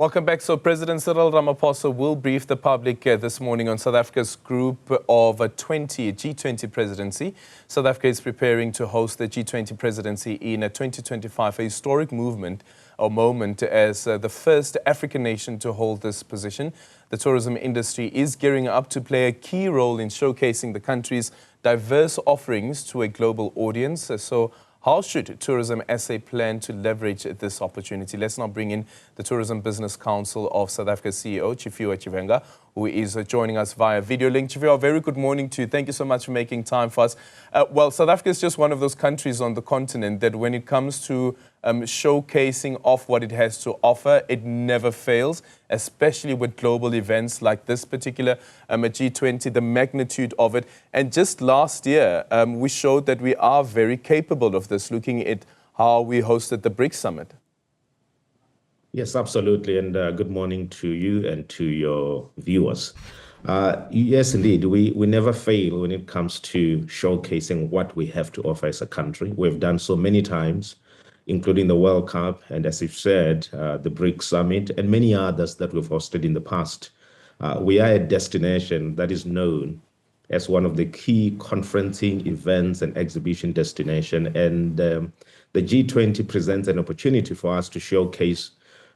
Welcome back. So President Cyril Ramaphosa will brief the public this morning on South Africa's group of G20 Presidency. South Africa is preparing to host the G20 Presidency in 2025, a historic moment as the first African nation to hold this position. The tourism industry is gearing up to play a key role in showcasing the country's diverse offerings to a global audience. So how should Tourism SA plan to leverage this opportunity? Let's now bring in the Tourism Business Council of South Africa's CEO, Tshivhengwa, who is joining us via video link. Tshivhengwa, very good morning to you. Thank you so much for making time for us. Well, South Africa is just one of those countries on the continent that when it comes to showcasing off what it has to offer, it never fails, especially with global events like this particular G20, the magnitude of it. And just last year, we showed that we are very capable of this, looking at how we hosted the BRICS Summit. Yes, absolutely. And good morning to you and to your viewers. Yes, indeed, we never fail when it comes to showcasing what we have to offer as a country. We've done so many times, including the World Cup, and as you've said, the BRICS Summit, and many others that we've hosted in the past. We are a destination that is known as one of the key conferencing events and exhibition destination, and the G20 presents an opportunity for us to showcase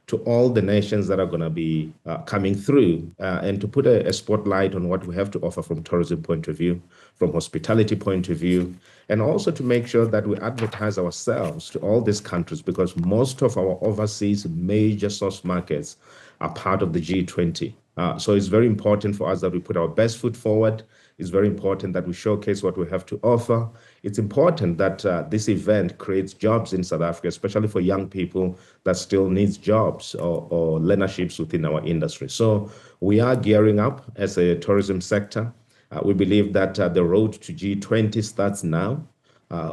to all the nations that are going to be coming through and to put a spotlight on what we have to offer from tourism point of view, from hospitality point of view, and also to make sure that we advertise ourselves to all these countries, because most of our overseas major source markets are part of the G20. So it's very important for us that we put our best foot forward. It's very important that we showcase what we have to offer. It's important that this event creates jobs in South Africa, especially for young people that still needs jobs or learnerships within our industry. So we are gearing up as a tourism sector. We believe that the road to G20 starts now.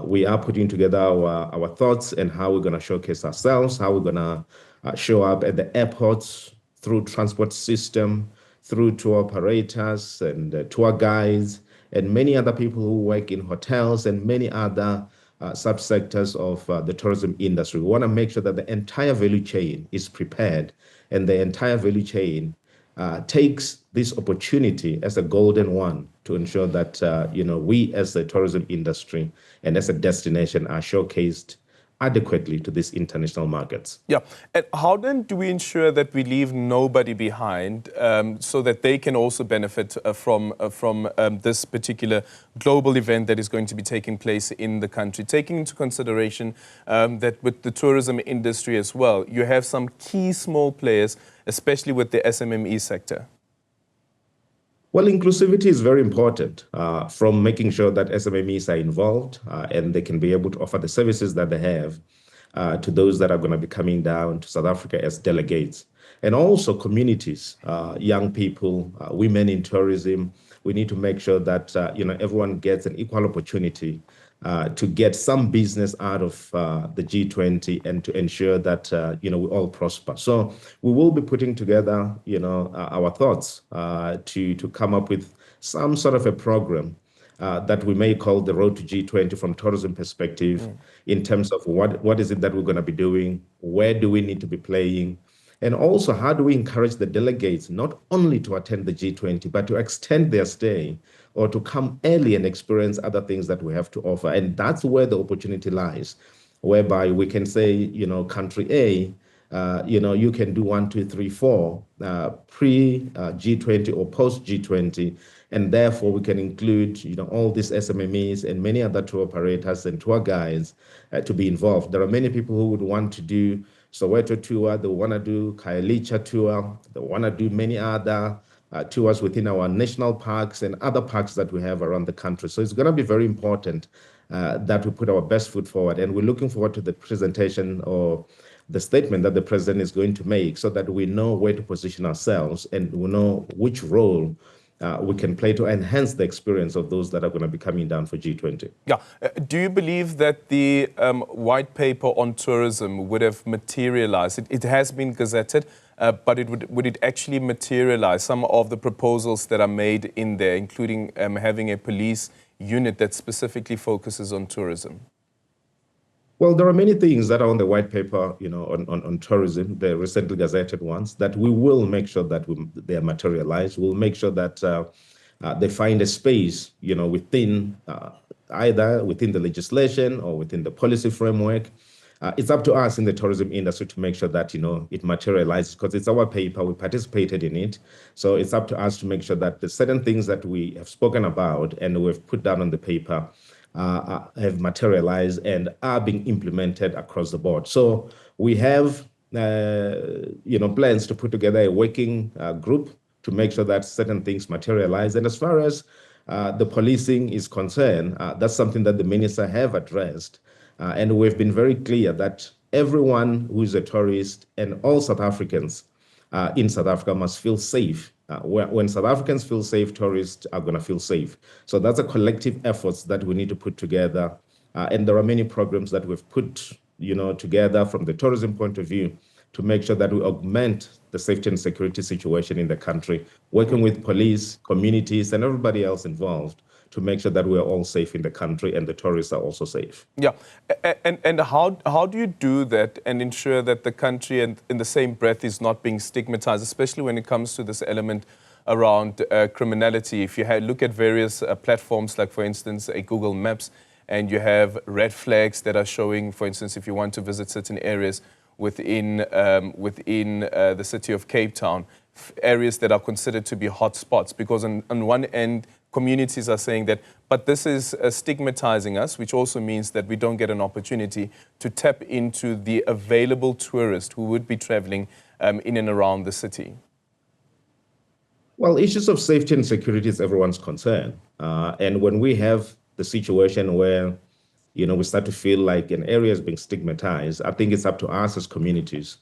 We are putting together our thoughts and how we're going to showcase ourselves, how we're going to show up at the airports, through transport system, through tour operators and tour guides, and many other people who work in hotels and many other subsectors of the tourism industry. We want to make sure that the entire value chain is prepared, and the entire value chain takes this opportunity as a golden one to ensure that we as a tourism industry and as a destination are showcased adequately to these international markets. Yeah, and how then do we ensure that we leave nobody behind so that they can also benefit from this particular global event that is going to be taking place in the country, taking into consideration that with the tourism industry as well, you have some key small players, especially with the SMME sector? Well, inclusivity is very important, from making sure that SMMEs are involved and they can be able to offer the services that they have to those that are going to be coming down to South Africa as delegates. And also communities, young people, women in tourism. We need to make sure that everyone gets an equal opportunity to get some business out of the G20 and to ensure that we all prosper. So we will be putting together our thoughts to come up with some sort of a program that we may call the road to G20 from tourism perspective, in terms of what is it that we're going to be doing, where do we need to be playing, and also how do we encourage the delegates not only to attend the G20, but to extend their stay or to come early and experience other things that we have to offer. And that's where the opportunity lies, whereby we can say, country A, you can do 1, 2, 3, 4 pre-G20 or post-G20. And therefore, we can include, all these SMMEs and many other tour operators and tour guides to be involved. There are many people who would want to do Soweto tour, they want to do Khayelitsha tour, they want to do many other tours within our national parks and other parks that we have around the country. So it's going to be very important that we put our best foot forward. And we're looking forward to the presentation or the statement that the president is going to make, so that we know where to position ourselves and we know which role we can play to enhance the experience of those that are going to be coming down for G20. Yeah. Do you believe that the white paper on tourism would have materialized? It has been gazetted, but would it actually materialize some of the proposals that are made in there, including having a police unit that specifically focuses on tourism? Well, there are many things that are on the white paper, on tourism, the recently gazetted ones, that we will make sure that they are materialized. We'll make sure that they find a space, within either within the legislation or within the policy framework. It's up to us in the tourism industry to make sure that, it materializes, because it's our paper, we participated in it. So it's up to us to make sure that the certain things that we have spoken about and we've put down on the paper have materialized and are being implemented across the board. So we have, plans to put together a working group to make sure that certain things materialize. And as far as the policing is concerned, that's something that the minister have addressed. And we've been very clear that everyone who is a tourist and all South Africans in South Africa must feel safe. When South Africans feel safe, tourists are going to feel safe. So that's a collective effort that we need to put together. And there are many programs that we've put together from the tourism point of view to make sure that we augment the safety and security situation in the country, working with police, communities, and everybody else involved to make sure that we're all safe in the country and the tourists are also safe. Yeah, and how do you do that and ensure that the country and in the same breath is not being stigmatized, especially when it comes to this element around criminality? If you look at various platforms, like for instance, Google Maps, and you have red flags that are showing, for instance, if you want to visit certain areas within the city of Cape Town, areas that are considered to be hot spots, because on one end, communities are saying that, but this is stigmatizing us, which also means that we don't get an opportunity to tap into the available tourist who would be traveling in and around the city. Well, issues of safety and security is everyone's concern. And when we have the situation where, we start to feel like an area is being stigmatized, I think it's up to us as communities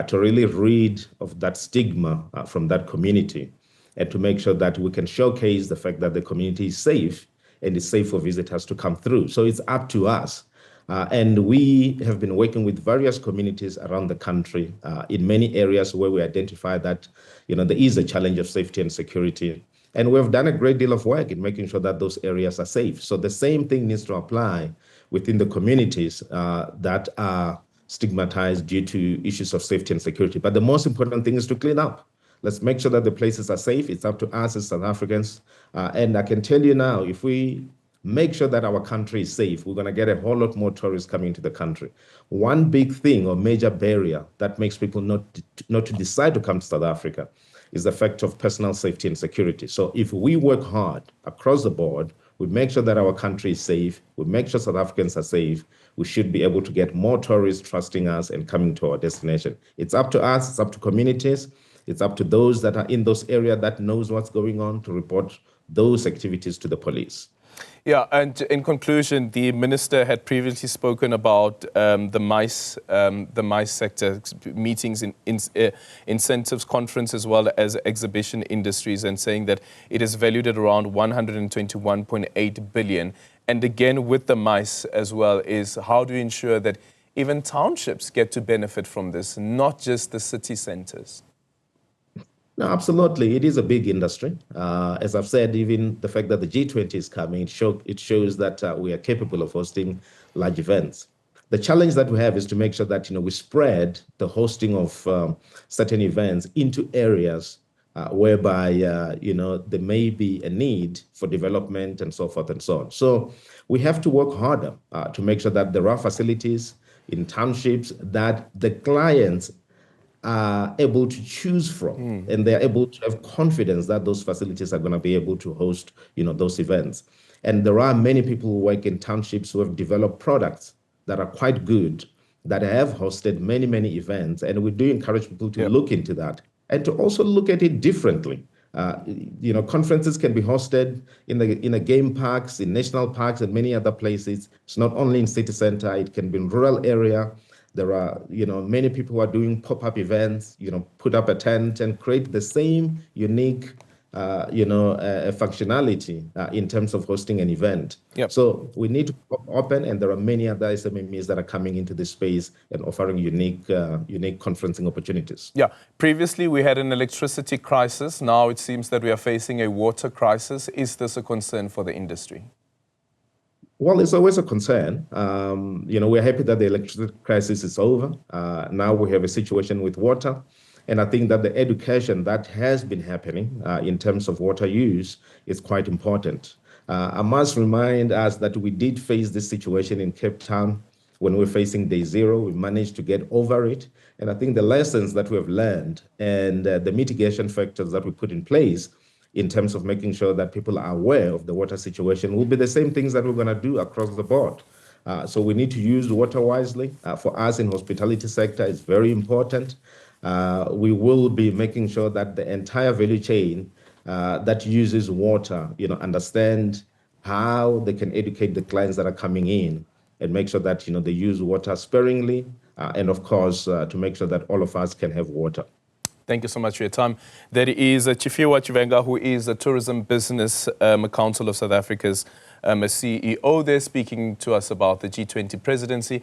to really rid of that stigma from that community, and to make sure that we can showcase the fact that the community is safe and it's safe for visitors to come through. So it's up to us. And we have been working with various communities around the country in many areas where we identify that, there is a challenge of safety and security. And we've done a great deal of work in making sure that those areas are safe. So the same thing needs to apply within the communities that are stigmatized due to issues of safety and security. But the most important thing is to clean up. Let's make sure that the places are safe. It's up to us as South Africans. And I can tell you now, if we make sure that our country is safe, we're going to get a whole lot more tourists coming to the country. One big thing or major barrier that makes people not to decide to come to South Africa is the fact of personal safety and security. So if we work hard across the board, we make sure that our country is safe, we make sure South Africans are safe, we should be able to get more tourists trusting us and coming to our destination. It's up to us, it's up to communities, it's up to those that are in those areas that knows what's going on to report those activities to the police. Yeah, and in conclusion, the minister had previously spoken about the MICE sector, meetings, incentives, conference, as well as exhibition industries, and saying that it is valued at around 121.8 billion. And again, with the MICE as well, is how do you ensure that even townships get to benefit from this, not just the city centers? No, absolutely. It is a big industry. As I've said, even the fact that the G20 is coming, it shows that we are capable of hosting large events. The challenge that we have is to make sure that we spread the hosting of certain events into areas whereby there may be a need for development and so forth and so on. So we have to work harder to make sure that there are facilities in townships that the clients are able to choose from, and they're able to have confidence that those facilities are going to be able to host, those events. And there are many people who work in townships who have developed products that are quite good, that have hosted many, many events. And we do encourage people to look into that and to also look at it differently. Conferences can be hosted in the game parks, in national parks, and many other places. It's not only in city center, it can be in rural area. There are, many people who are doing pop-up events, put up a tent and create the same unique, functionality in terms of hosting an event. Yep. So we need to open, and there are many other SMMEs that are coming into this space and offering unique conferencing opportunities. Yeah. Previously, we had an electricity crisis. Now it seems that we are facing a water crisis. Is this a concern for the industry? Well, it's always a concern. We're happy that the electricity crisis is over. Now we have a situation with water. And I think that the education that has been happening in terms of water use is quite important. I must remind us that we did face this situation in Cape Town when we were facing day zero. We managed to get over it. And I think the lessons that we have learned and the mitigation factors that we put in place in terms of making sure that people are aware of the water situation will be the same things that we're going to do across the board. So we need to use water wisely. For us in hospitality sector, it's very important. We will be making sure that the entire value chain that uses water, understand how they can educate the clients that are coming in and make sure that, they use water sparingly. And of course, to make sure that all of us can have water. Thank you so much for your time. There is Tshifhiwa Tshivhengwa, who is the Tourism Business Council of South Africa's CEO there, speaking to us about the G20 presidency.